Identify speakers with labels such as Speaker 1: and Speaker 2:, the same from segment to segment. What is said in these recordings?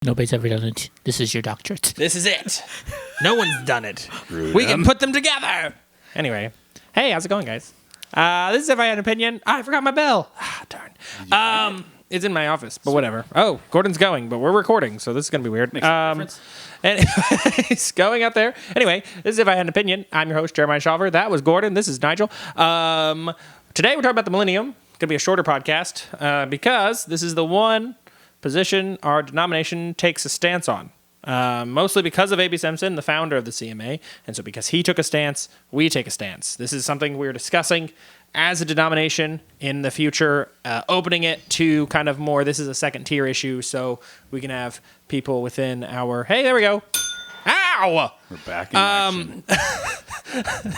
Speaker 1: Nobody's ever done it. This is your doctorate.
Speaker 2: This is it. No one's done it.
Speaker 3: Rude.
Speaker 2: We can put them together. Anyway. Hey, how's it going, guys? This is If I Had an Opinion. I forgot my bell. Darn. It's in my office, but whatever. Oh, Gordon's going, but we're recording, so this is going to be weird.
Speaker 3: Makes a difference.
Speaker 2: And he's going up there. Anyway, this is If I Had an Opinion. I'm your host, Jeremiah Shawver. That was Gordon. This is Nigel. Today we're talking about the Millennium. It's going to be a shorter podcast because this is the one position our denomination takes a stance on. Mostly because of A.B. Simpson, the founder of the C&MA, and so because he took a stance, we take a stance. This is something we're discussing as a denomination in the future, opening it to kind of more, this is a second tier issue, so we can have people within our, hey, there we go. Ow!
Speaker 3: We're back in action.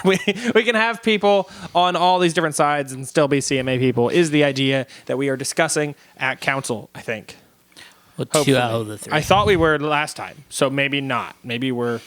Speaker 2: We can have people on all these different sides and still be C&MA people, is the idea that we are discussing at council, I think.
Speaker 1: Well,
Speaker 2: Hopefully.
Speaker 1: 2 out of the 3.
Speaker 2: I thought we were last time, so maybe not. Maybe we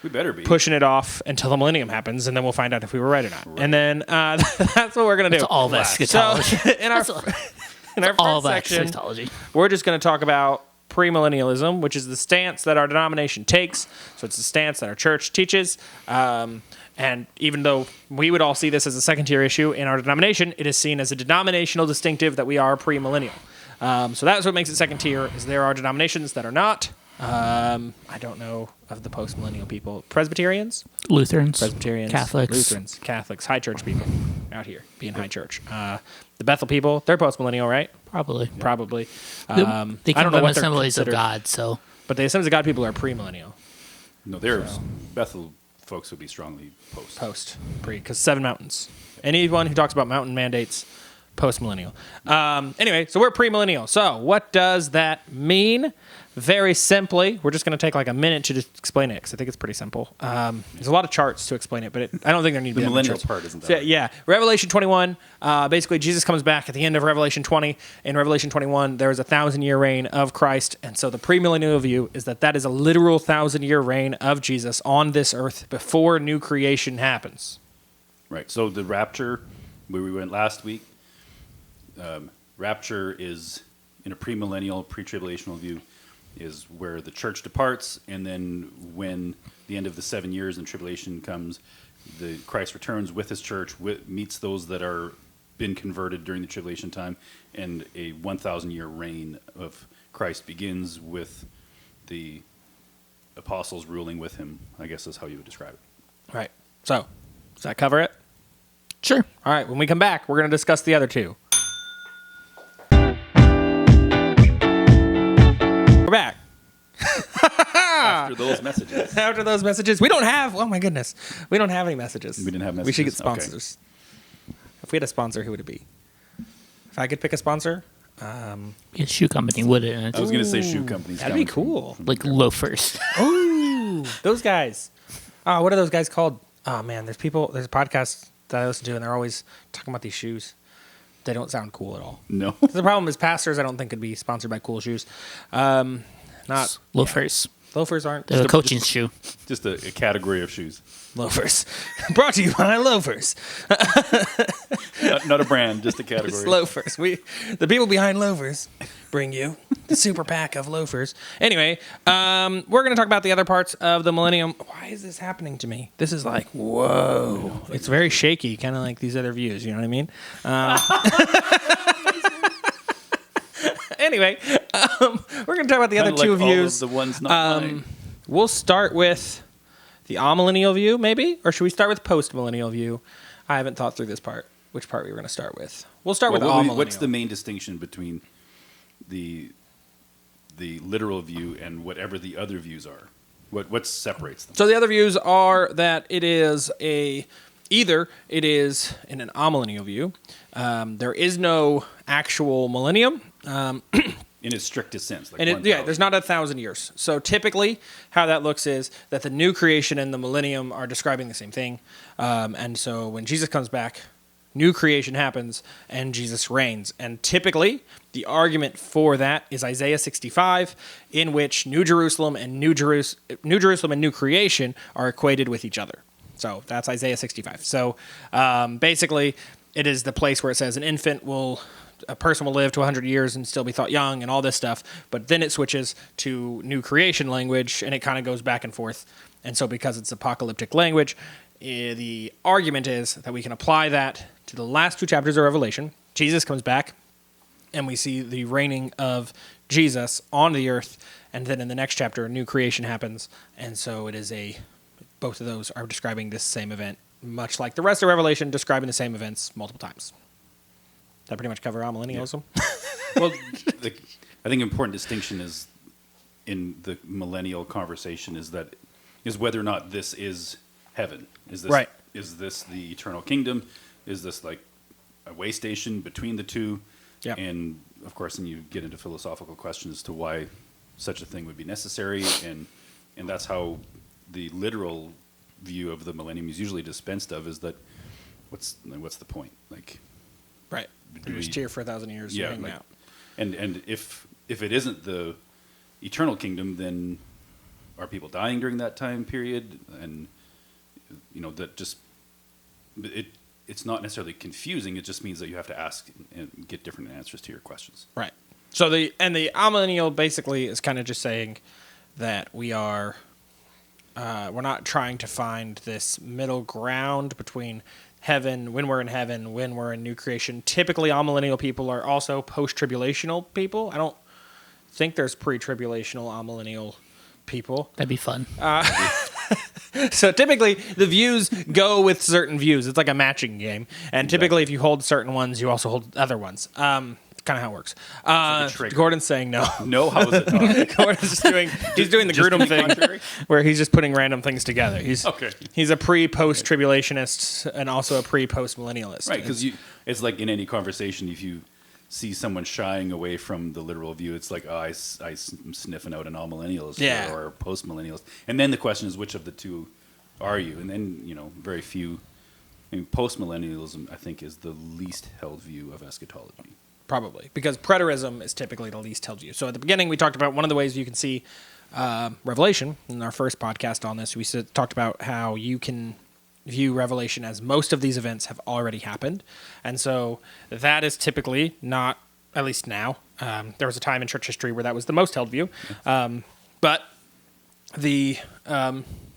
Speaker 3: better be
Speaker 2: pushing it off until the Millennium happens, and then we'll find out if we were right or not. Right. And then that's what we're going to do.
Speaker 1: It's all of eschatology.
Speaker 2: So in our first section,
Speaker 1: eschatology.
Speaker 2: we're just going to talk about Pre-Millennialism, which is the stance that our denomination takes. So it's the stance that our church teaches. And even though we would all see this as a second-tier issue in our denomination, it is seen as a denominational distinctive that we are premillennial. So that's what makes it second tier, is there are denominations that are not. I don't know of the post-millennial people. Presbyterians?
Speaker 1: Lutherans.
Speaker 2: Presbyterians.
Speaker 1: Catholics.
Speaker 2: Lutherans. Catholics. High church people out here being high church. The Bethel people, they're post-millennial, right?
Speaker 1: Probably.
Speaker 2: Probably.
Speaker 1: They
Speaker 2: I
Speaker 1: come
Speaker 2: don't know
Speaker 1: from
Speaker 2: what they're
Speaker 1: Assemblies of
Speaker 2: considered.
Speaker 1: God, so.
Speaker 2: But the Assemblies of God people are premillennial.
Speaker 3: No, there's Bethel folks would be strongly post.
Speaker 2: Pre, because 7 mountains. Anyone who talks about mountain mandates, post-millennial. Anyway, so we're premillennial. So what does that mean? Very simply, we're just going to take like a minute to just explain it, because I think it's pretty simple. There's a lot of charts to explain it, but I don't think there need to be
Speaker 3: The
Speaker 2: that many
Speaker 3: millennial
Speaker 2: charts.
Speaker 3: part isn't that.
Speaker 2: So, yeah, Revelation 21, basically Jesus comes back at the end of Revelation 20. In Revelation 21, there is a 1,000-year reign of Christ, and so the premillennial view is that is a literal 1,000-year reign of Jesus on this earth before new creation happens.
Speaker 3: Right. So the rapture, where we went last week, rapture is, in a premillennial, pre-tribulational view, is where the church departs, and then when the end of the 7 years and tribulation comes, the Christ returns with his church, meets those that are been converted during the tribulation time, and a 1,000-year reign of Christ begins with the apostles ruling with him, I guess is how you would describe it.
Speaker 2: Right. So, does that cover it?
Speaker 1: Sure.
Speaker 2: All right, when we come back, we're going to discuss the other two. We're back.
Speaker 3: After those messages.
Speaker 2: After those messages, we don't have, oh my goodness, we don't have any messages.
Speaker 3: We didn't have
Speaker 2: We should get
Speaker 3: messages? Okay.
Speaker 2: sponsors. If we had a sponsor, who would it be? If I could pick a sponsor,
Speaker 1: Be a shoe company, would it?
Speaker 3: I was going to say shoe companies.
Speaker 2: that'd be
Speaker 3: coming
Speaker 2: cool.
Speaker 3: from
Speaker 1: Like loafers.
Speaker 2: Ooh, those guys. Oh, what are those guys called? Oh man, there's podcasts that I listen to, and they're always talking about these shoes. They don't sound cool at all.
Speaker 3: No.
Speaker 2: The problem is pastors, I don't think, could be sponsored by cool shoes. Not
Speaker 1: Loafers.
Speaker 2: Loafers aren't.
Speaker 1: They're a coaching shoe.
Speaker 3: Just a category of shoes.
Speaker 2: Loafers. Brought to you by Loafers.
Speaker 3: Not a brand, just a category.
Speaker 2: It's Loafers. The people behind Loafers bring you the super pack of Loafers. Anyway, we're going to talk about the other parts of the Millennium. Why is this happening to me? This is like, whoa. It's very shaky, kind of like these other views. You know what I mean? Anyway, we're going to talk about the other two views.
Speaker 3: All of the ones not mine.
Speaker 2: We'll start with the amillennial view, maybe? Or should we start with post-millennial view? I haven't thought through this part. Which part we were going to start with? We'll start with amillennial.
Speaker 3: What's the main distinction between the literal view and whatever the other views are? What separates them?
Speaker 2: So the other views are that it is either it is in an amillennial view. There is no actual millennium.
Speaker 3: In its strictest sense. Like
Speaker 2: And there's not 1,000 years. So typically how that looks is that the new creation and the millennium are describing the same thing. And so when Jesus comes back, new creation happens and Jesus reigns. And typically the argument for that is Isaiah 65, in which New Jerusalem and New creation are equated with each other. So that's Isaiah 65. So basically it is the place where it says an infant will a person will live to 100 years and still be thought young and all this stuff. But then it switches to new creation language, and it kind of goes back and forth. And so because it's apocalyptic language, the argument is that we can apply that to the last 2 chapters of Revelation. Jesus comes back, and we see the reigning of Jesus on the earth. And then in the next chapter, new creation happens. And so it is both of those are describing this same event, much like the rest of Revelation, describing the same events multiple times. That pretty much cover Amillennialism?
Speaker 3: Yeah. Well, I think an important distinction is in the millennial conversation is whether or not this is heaven. Is this
Speaker 2: right?
Speaker 3: Is this the eternal kingdom? Is this like a way station between the two?
Speaker 2: Yep.
Speaker 3: And of course, then you get into philosophical questions as to why such a thing would be necessary, and that's how the literal view of the millennium is usually dispensed of. Is that what's the point? Like,
Speaker 2: right? You just cheer for 1,000 years.
Speaker 3: Yeah,
Speaker 2: hanging
Speaker 3: like,
Speaker 2: out.
Speaker 3: And if it isn't the eternal kingdom, then are people dying during that time period? And that just it's not necessarily confusing. It just means that you have to ask and get different answers to your questions.
Speaker 2: Right. So the amillennial basically is kind of just saying that we're not trying to find this middle ground between heaven, when we're in heaven, when we're in new creation. Typically, amillennial people are also post-tribulational people. I don't think there's pre-tribulational amillennial people.
Speaker 1: That'd be fun.
Speaker 2: So typically, the views go with certain views. It's like a matching game. And typically, if you hold certain ones, you also hold other ones. Kind of how it works. Gordon's saying no.
Speaker 3: No, how is it not?
Speaker 2: Gordon's just doing the Grudem thing, where he's just putting random things together. He's a pre-post-tribulationist and also a pre-post-millennialist.
Speaker 3: Right, because it's like in any conversation, if you see someone shying away from the literal view, it's like, I'm sniffing out an amillennialist or a post-millennialist. And then the question is, which of the two are you? And then, very few. I mean, post-millennialism, I think, is the least held view of eschatology.
Speaker 2: Probably, because preterism is typically the least held view. So at the beginning, we talked about one of the ways you can see Revelation. In our first podcast on this, we talked about how you can view Revelation as most of these events have already happened. And so that is typically not, at least now, there was a time in church history where that was the most held view. But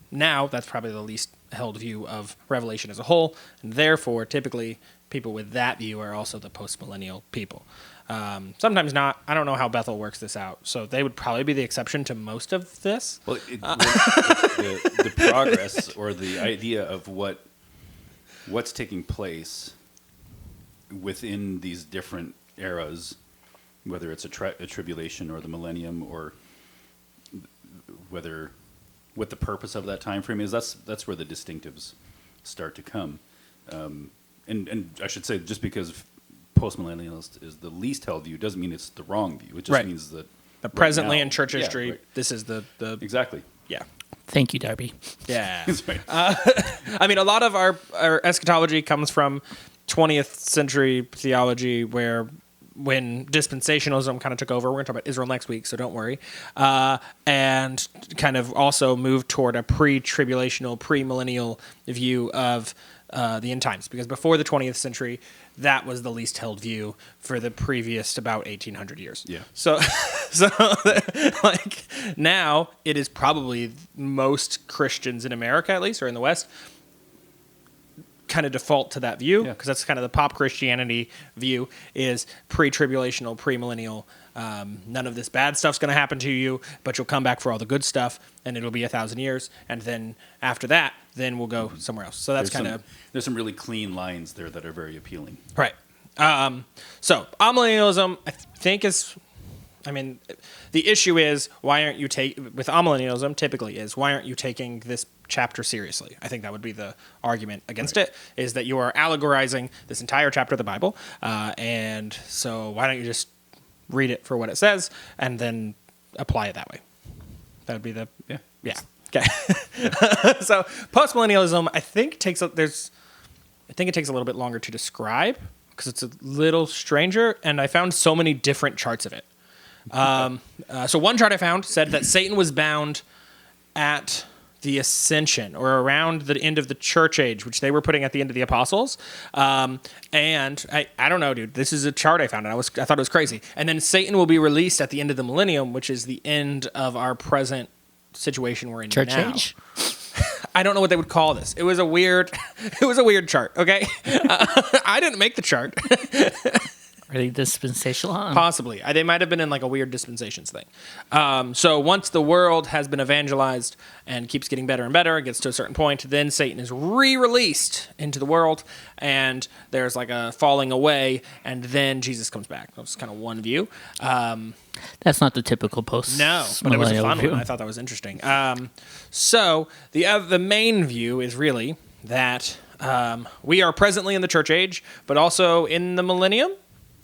Speaker 2: now that's probably the least held view of Revelation as a whole. And therefore, typically, people with that view are also the post-millennial people. Sometimes not. I don't know how Bethel works this out. So they would probably be the exception to most of this.
Speaker 3: Well, the progress or the idea of what's taking place within these different eras, whether it's a tribulation or the millennium, or what the purpose of that time frame is, that's where the distinctives start to come. And I should say, just because post-millennialist is the least held view doesn't mean it's the wrong view. It just means that
Speaker 2: presently
Speaker 3: now,
Speaker 2: in church history, this is the
Speaker 3: exactly.
Speaker 2: Yeah.
Speaker 1: Thank you, Darby.
Speaker 2: Yeah.
Speaker 3: Right.
Speaker 2: I mean, a lot of our eschatology comes from 20th century theology, when dispensationalism kind of took over. We're going to talk about Israel next week, so don't worry. And kind of also moved toward a pre-tribulational, pre-millennial view of the end times, because before the 20th century, that was the least held view for the previous about 1,800 years.
Speaker 3: Yeah.
Speaker 2: So like now it is probably most Christians in America, at least, or in the West, kind of default to that view, because that's kind of the pop Christianity view, is pre-tribulational, pre-millennial. None of this bad stuff's going to happen to you, but you'll come back for all the good stuff, and it'll be 1,000 years, and then after that, then we'll go somewhere else. So that's kind of...
Speaker 3: There's some really clean lines there that are very appealing.
Speaker 2: Right. So amillennialism, I think, is... I mean, the issue is, why aren't you with amillennialism, typically is, why aren't you taking this chapter seriously? I think that would be the argument against it, is that you are allegorizing this entire chapter of the Bible, and so why don't you just read it for what it says, and then apply it that way? That would be the... Yeah. Okay. So post-millennialism, I think it takes a little bit longer to describe, because it's a little stranger, and I found so many different charts of it. So one chart I found said that Satan was bound at the ascension, or around the end of the church age, which they were putting at the end of the apostles. And I don't know, dude. This is a chart I found, and I thought it was crazy. And then Satan will be released at the end of the millennium, which is the end of our present situation we're in
Speaker 1: Church
Speaker 2: now.
Speaker 1: age?
Speaker 2: I don't know what they would call this. It was a weird chart. Okay, I didn't make the chart.
Speaker 1: Really dispensational?
Speaker 2: Possibly. They might have been in like a weird dispensations thing. So once the world has been evangelized and keeps getting better and better, it gets to a certain point, then Satan is re-released into the world, and there's like a falling away, and then Jesus comes back. That's kind of one view.
Speaker 1: That's not the typical post.
Speaker 2: No, but it was a
Speaker 1: millennial
Speaker 2: fun
Speaker 1: view.
Speaker 2: one. I thought that was interesting. So the main view is really that we are presently in the church age, but also in the millennium,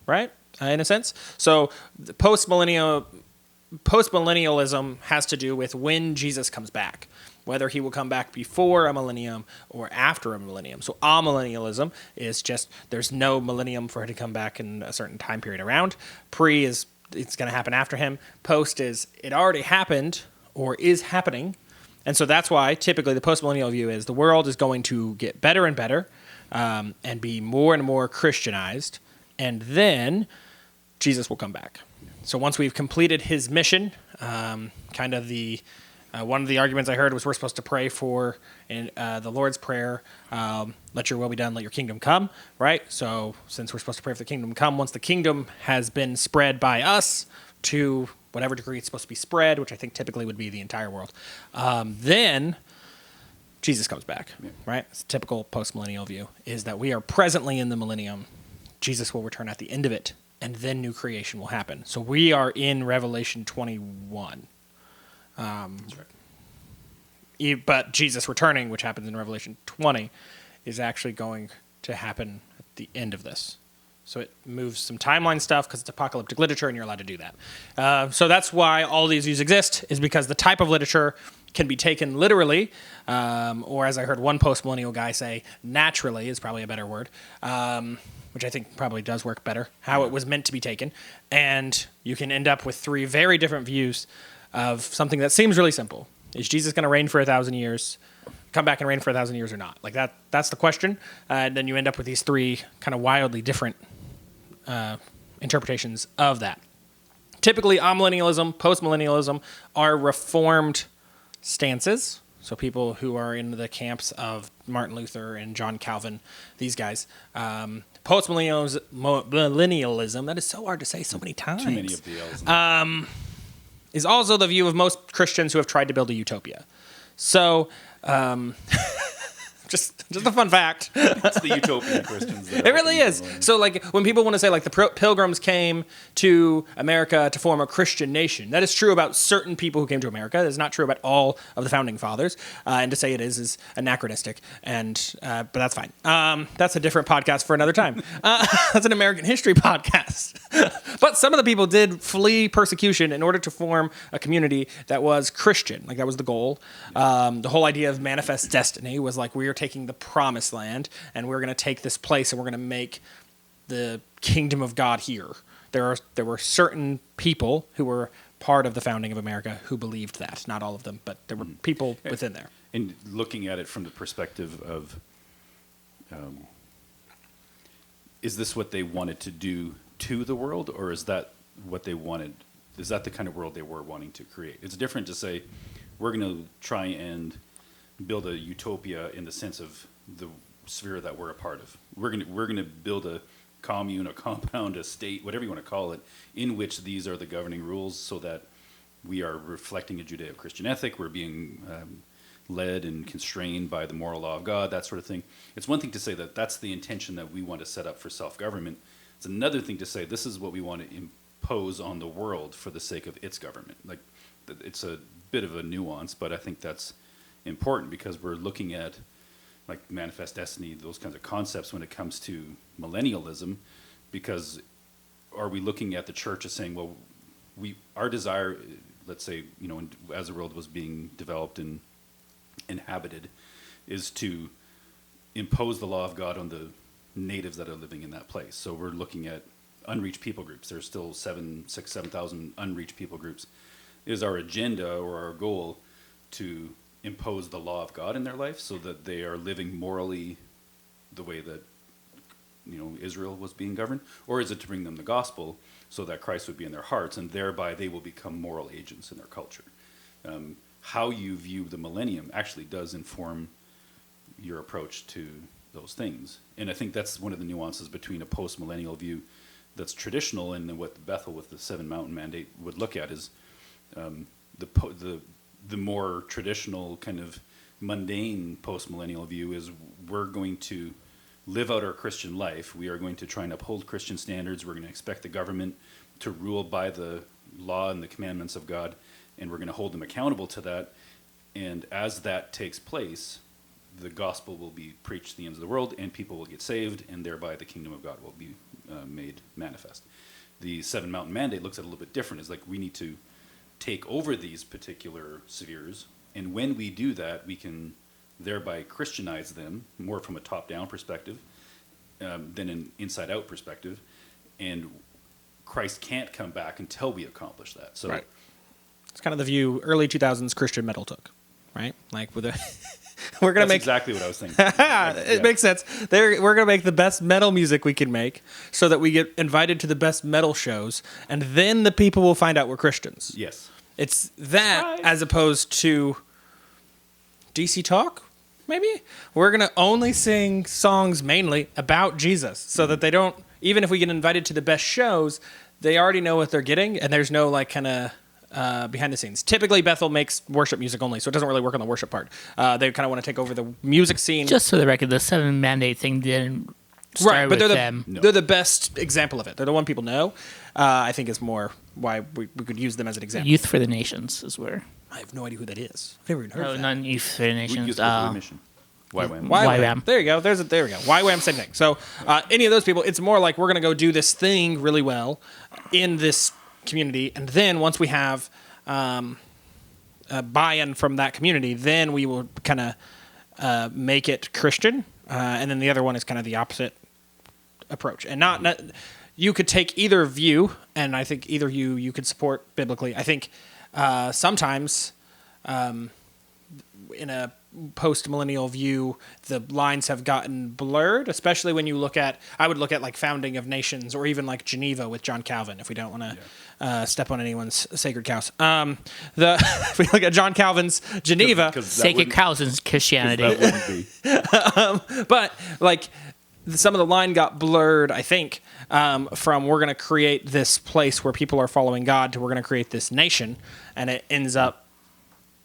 Speaker 2: right? In a sense. So the post-millennialism has to do with when Jesus comes back, whether he will come back before a millennium or after a millennium. So amillennialism is just there's no millennium for him to come back in a certain time period around. Pre is it's going to happen after him. Post is it already happened or is happening. And so that's why typically the post-millennial view is the world is going to get better and better and be more and more Christianized. And then Jesus will come back. So once we've completed his mission, kind of the one of the arguments I heard was we're supposed to pray for in the Lord's Prayer, let your will be done, let your kingdom come, right? So since we're supposed to pray for the kingdom to come, once the kingdom has been spread by us to whatever degree it's supposed to be spread, which I think typically would be the entire world, then Jesus comes back, right? It's a typical post-millennial view, is that we are presently in the millennium. Jesus will return at the end of it, and then new creation will happen. So we are in Revelation 21.
Speaker 3: That's right.
Speaker 2: But Jesus returning, which happens in Revelation 20, is actually going to happen at the end of this. So it moves some timeline stuff because it's apocalyptic literature, and you're allowed to do that. So that's why all these views exist, is because the type of literature can be taken literally, or as I heard one post-millennial guy say, naturally is probably a better word, which I think probably does work better, how it was meant to be taken. And you can end up with three very different views of something that seems really simple. Is Jesus going to reign for 1,000 years, come back and reign for 1,000 years or not? Like that's the question. And then you end up with these three kind of wildly different interpretations of that. Typically, amillennialism, post-millennialism are reformed stances. So people who are in the camps of Martin Luther and John Calvin, these guys. Post-millennialism, that is so hard to say so many times.
Speaker 3: Too many of the L's.
Speaker 2: Is also the view of most Christians who have tried to build a utopia. So, just a fun fact.
Speaker 3: It's the utopian Christians.
Speaker 2: It really is. So, like, when people want to say, like, the Pilgrims came to America to form a Christian nation, that is true about certain people who came to America. That is not true about all of the founding fathers. And to say it is anachronistic. And but that's fine. That's a different podcast for another time. That's an American history podcast. But some of the people did flee persecution in order to form a community that was Christian. Like, that was the goal. The whole idea of manifest destiny was like, we are taking the promised land and we're going to take this place and we're going to make the kingdom of God here. There were certain people who were part of the founding of America who believed that. Not all of them, but there were people within there.
Speaker 3: And looking at it from the perspective of, is this what they wanted to do to the world, or is that what they wanted? Is that the kind of world they were wanting to create? It's different to say, we're going to try and build a utopia in the sense of the sphere that we're a part of. We're going to build a commune, a compound, a state, whatever you want to call it, in which these are the governing rules, so that we are reflecting a Judeo-Christian ethic. We're being led and constrained by the moral law of God, that sort of thing. It's one thing to say that that's the intention that we want to set up for self-government. It's another thing to say this is what we want to impose on the world for the sake of its government. Like, it's a bit of a nuance, but I think that's important because we're looking at like manifest destiny, those kinds of concepts when it comes to millennialism, because are we looking at the church as saying, well, our desire, let's say, as the world was being developed and inhabited, is to impose the law of God on the natives that are living in that place. So we're looking at unreached people groups. There's still 7,000 unreached people groups. Is our agenda or our goal to impose the law of God in their life so that they are living morally the way that Israel was being governed? Or is it to bring them the gospel so that Christ would be in their hearts and thereby they will become moral agents in their culture? How you view the millennium actually does inform your approach to those things. And I think that's one of the nuances between a post-millennial view that's traditional and then what Bethel with the Seven Mountain Mandate would look at is the more traditional kind of mundane post-millennial view is we're going to live out our Christian life. We are going to try and uphold Christian standards. We're going to expect the government to rule by the law and the commandments of God, and we're going to hold them accountable to that. And as that takes place, the gospel will be preached to the ends of the world, and people will get saved, and thereby the kingdom of God will be made manifest. The Seven Mountain Mandate looks at it a little bit different. It's like we need to take over these particular spheres, and when we do that, we can thereby Christianize them more from a top-down perspective than an inside-out perspective, and Christ can't come back until we accomplish that. So,
Speaker 2: right. It's kind of the view early 2000s Christian metal took, right? Like with a we're gonna
Speaker 3: that's
Speaker 2: make
Speaker 3: exactly what I was thinking.
Speaker 2: It makes sense. We're gonna make the best metal music we can make, so that we get invited to the best metal shows, and then the people will find out we're Christians.
Speaker 3: Yes.
Speaker 2: It's that
Speaker 3: Surprise.
Speaker 2: as opposed to DC Talk, maybe? We're going to only sing songs mainly about Jesus so that they don't, even if we get invited to the best shows, they already know what they're getting and there's no like kind of behind the scenes. Typically Bethel makes worship music only, so it doesn't really work on the worship part. They kind of want to take over the music scene.
Speaker 1: Just for the record, the Seven Mandate thing didn't start
Speaker 2: Right, but
Speaker 1: with
Speaker 2: they're
Speaker 1: them.
Speaker 2: they're the best example of it. They're the one people know. I think is more why we could use them as an example.
Speaker 1: Youth for the Nations is where.
Speaker 2: I have no idea who that is. I've never even heard
Speaker 1: No,
Speaker 2: of that.
Speaker 1: not Youth for the
Speaker 3: We
Speaker 1: Nations.
Speaker 3: use the mission. YWAM.
Speaker 1: YWAM.
Speaker 2: There you go. There we go. YWAM, same thing. So any of those people, it's more like we're going to go do this thing really well in this community, and then once we have buy-in from that community, then we will kind of make it Christian, and then the other one is kind of the opposite approach. And not you could take either view, and I think either you could support biblically. I think sometimes in a post-millennial view, the lines have gotten blurred, especially when you look at, I would look at like founding of nations or even like Geneva with John Calvin, if we don't want to step on anyone's sacred cows. If we look at John Calvin's Geneva,
Speaker 1: Sacred cows in Christianity.
Speaker 3: That wouldn't be.
Speaker 2: but like some of the line got blurred, I think, from we're going to create this place where people are following God to we're going to create this nation, and it ends up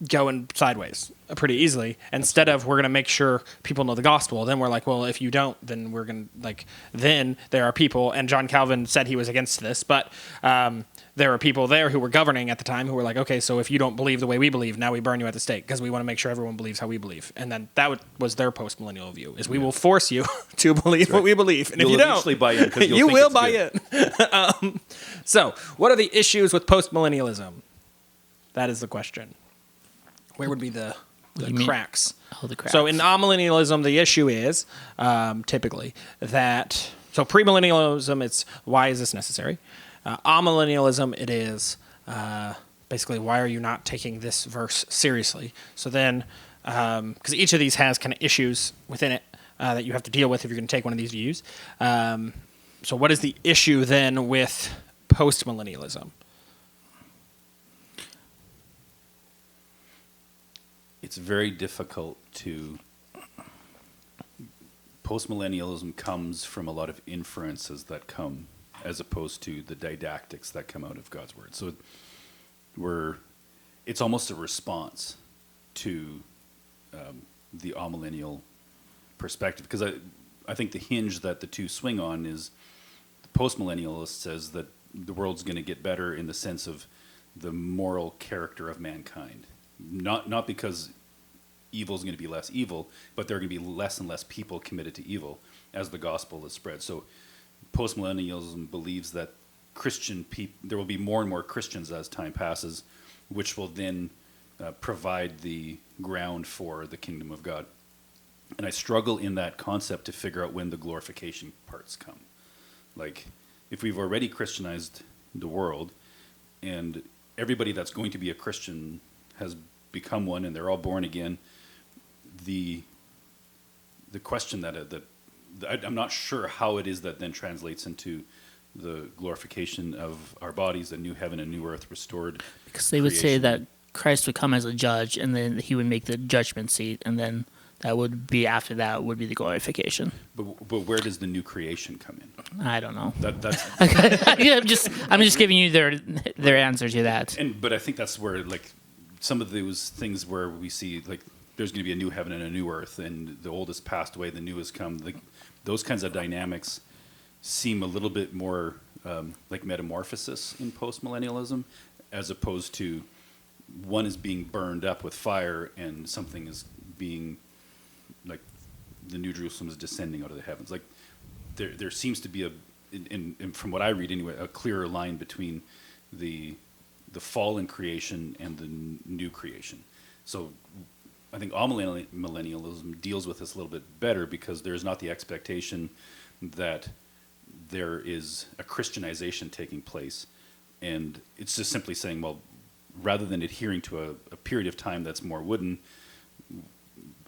Speaker 2: going sideways pretty easily. Instead of we're going to make sure people know the gospel, then we're like, well, if you don't, then we're going to like, then there are people, and John Calvin said he was against this, but there were people there who were governing at the time who were like, okay, so if you don't believe the way we believe, now we burn you at the stake because we want to make sure everyone believes how we believe. And then that was their post-millennial view, is we will force you to believe what we believe. And
Speaker 3: You'll
Speaker 2: if you
Speaker 3: eventually
Speaker 2: don't,
Speaker 3: buy in 'cause you'll
Speaker 2: you
Speaker 3: think
Speaker 2: will
Speaker 3: it's
Speaker 2: buy
Speaker 3: good.
Speaker 2: in. So what are the issues with post-millennialism? That is the question. Where would be the
Speaker 1: do you mean?
Speaker 2: cracks?
Speaker 1: Oh, the cracks.
Speaker 2: So in amillennialism, the issue is typically that, so pre-millennialism, it's why is this necessary? Amillennialism, it is basically why are you not taking this verse seriously? So then, because each of these has kind of issues within it that you have to deal with if you're going to take one of these views. So what is the issue then with post-millennialism?
Speaker 3: It's very difficult to. Post-millennialism comes from a lot of inferences that come as opposed to the didactics that come out of God's word. So it's almost a response to the amillennial perspective, because I think the hinge that the two swing on is the post-millennialist says that the world's going to get better in the sense of the moral character of mankind. Not because evil is going to be less evil, but there are going to be less and less people committed to evil as the gospel is spread. So postmillennialism believes that there will be more and more Christians as time passes, which will then provide the ground for the kingdom of God. And I struggle in that concept to figure out when the glorification parts come. Like, if we've already Christianized the world, and everybody that's going to be a Christian has become one and they're all born again, the question that I'm not sure how it is that then translates into the glorification of our bodies, a new heaven, a new earth, restored.
Speaker 1: Because they would say that Christ would come as a judge, and then he would make the judgment seat, and then that would be after that would be the glorification.
Speaker 3: But where does the new creation come in?
Speaker 1: I don't know.
Speaker 3: That's
Speaker 1: I'm just giving you their answer to that.
Speaker 3: but I think that's where like some of those things where we see like there's going to be a new heaven and a new earth, and the old has passed away, the new has come. Like those kinds of dynamics seem a little bit more like metamorphosis in post-millennialism, as opposed to one is being burned up with fire and something is being like the New Jerusalem is descending out of the heavens. Like there seems to be in from what I read anyway, a clearer line between the fallen creation and the new creation. So I think Amillennialism deals with this a little bit better because there's not the expectation that there is a Christianization taking place, and it's just simply saying, well, rather than adhering to a period of time that's more wooden,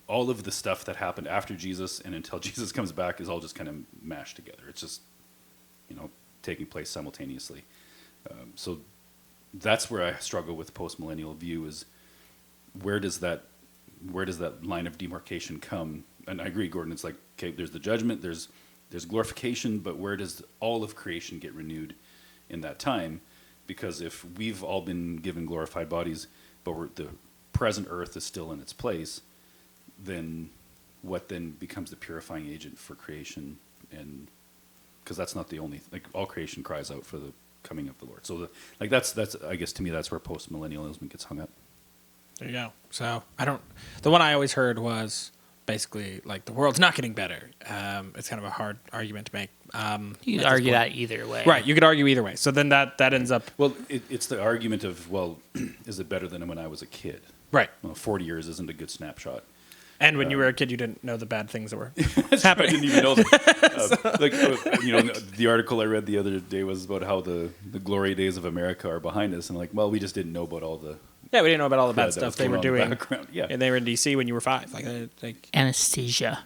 Speaker 3: all of the stuff that happened after Jesus and until Jesus comes back is all just kind of mashed together. It's just, taking place simultaneously. So that's where I struggle with the post-millennial view is where does that line of demarcation come? And I agree, Gordon, it's like, okay, there's the judgment, there's glorification, but where does all of creation get renewed in that time? Because if we've all been given glorified bodies, but the present earth is still in its place, then what then becomes the purifying agent for creation? And because that's not the only, like all creation cries out for the coming of the Lord. So that's I guess to me that's where post-millennialism gets hung up.
Speaker 2: There you go. So the one I always heard was basically like the world's not getting better. It's kind of a hard argument to make.
Speaker 1: You could argue that either way.
Speaker 2: Right, you could argue either way. So then that ends up...
Speaker 3: Well, it's the argument of, well, is it better than when I was a kid?
Speaker 2: Right.
Speaker 3: Well, 40 years isn't a good snapshot.
Speaker 2: And when you were a kid, you didn't know the bad things that were
Speaker 3: happening. I didn't even know that. The article I read the other day was about how the glory days of America are behind us. And like, well, we just didn't know about all the...
Speaker 2: Yeah, we didn't know about all the bad stuff they were doing.
Speaker 3: Yeah.
Speaker 2: And they were in D.C. when you were 5.
Speaker 1: Anesthesia.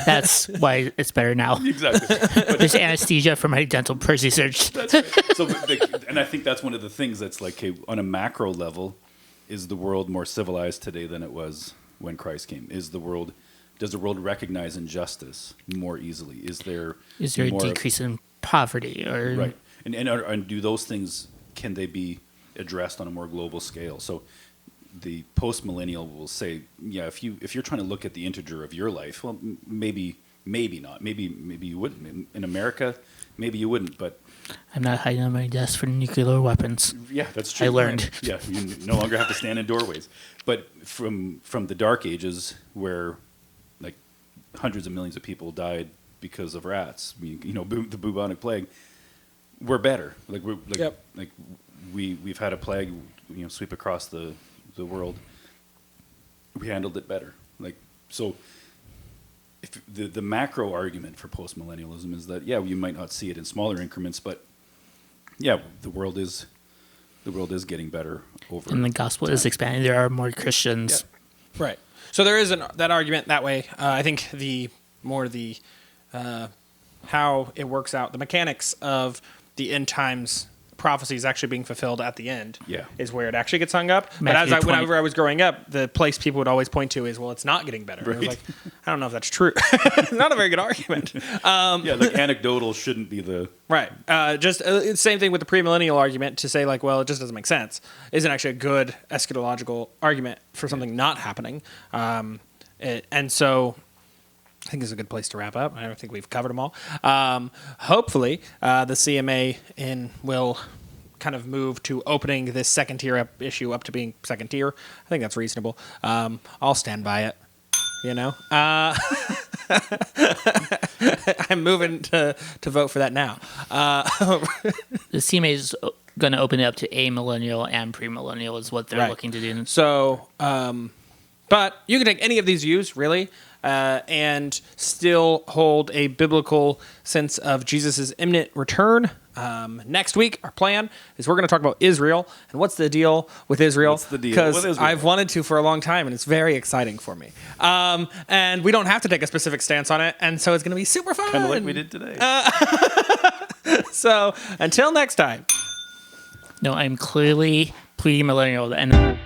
Speaker 1: That's why it's better now.
Speaker 3: Exactly.
Speaker 1: There's anesthesia for my dental research.
Speaker 3: That's right. So, and I think that's one of the things that's like, okay, on a macro level, is the world more civilized today than it was when Christ came? Does the world recognize injustice more easily? Is there
Speaker 1: a decrease in poverty? Or
Speaker 3: right? And do those things, can they be addressed on a more global scale? So the post-millennial will say, yeah, if you're trying to look at the integer of your life, well, maybe not. Maybe you wouldn't. In America, maybe you wouldn't, but
Speaker 1: I'm not hiding on my desk for nuclear weapons.
Speaker 3: Yeah, that's true.
Speaker 1: I learned.
Speaker 3: Yeah, you no longer have to stand in doorways. But from the Dark Ages, where like hundreds of millions of people died because of rats, the bubonic plague, we're better. We've had a plague, sweep across the world. We handled it better. So. If the macro argument for post-millennialism is that, yeah, you might not see it in smaller increments, but yeah, the world is getting better over
Speaker 1: and the gospel is expanding. There are more Christians.
Speaker 2: Yeah. Right. So there is that argument that way. I think how it works out, the mechanics of the end times prophecies actually being fulfilled at the end is where it actually gets hung up. But whenever I was growing up, the place people would always point to is, well, it's not getting better. Right. I was like, I don't know if that's true. Not a very good argument.
Speaker 3: Anecdotal shouldn't be the...
Speaker 2: Right. Just same thing with the premillennial argument to say well, it just doesn't make sense. Isn't actually a good eschatological argument for something not happening. And so... I think this is a good place to wrap up. I don't think we've covered them all. Hopefully, the C&MA will kind of move to opening this second tier issue up to being second tier. I think that's reasonable. I'll stand by it. I'm moving to vote for that now.
Speaker 1: The C&MA is going to open it up to amillennial and premillennial is what they're looking to do.
Speaker 2: So, but you can take any of these views, really. And still hold a biblical sense of Jesus' imminent return, Next week, our plan is we're going to talk about Israel and what's the deal with Israel.
Speaker 3: What's the deal
Speaker 2: Because
Speaker 3: with Israel?
Speaker 2: I've wanted to for a long time, and it's very exciting for me. And we don't have to take a specific stance on it, and so it's going to be super fun.
Speaker 3: Kind of like we did today.
Speaker 2: So until next time.
Speaker 1: No, I'm clearly pre-millennial. And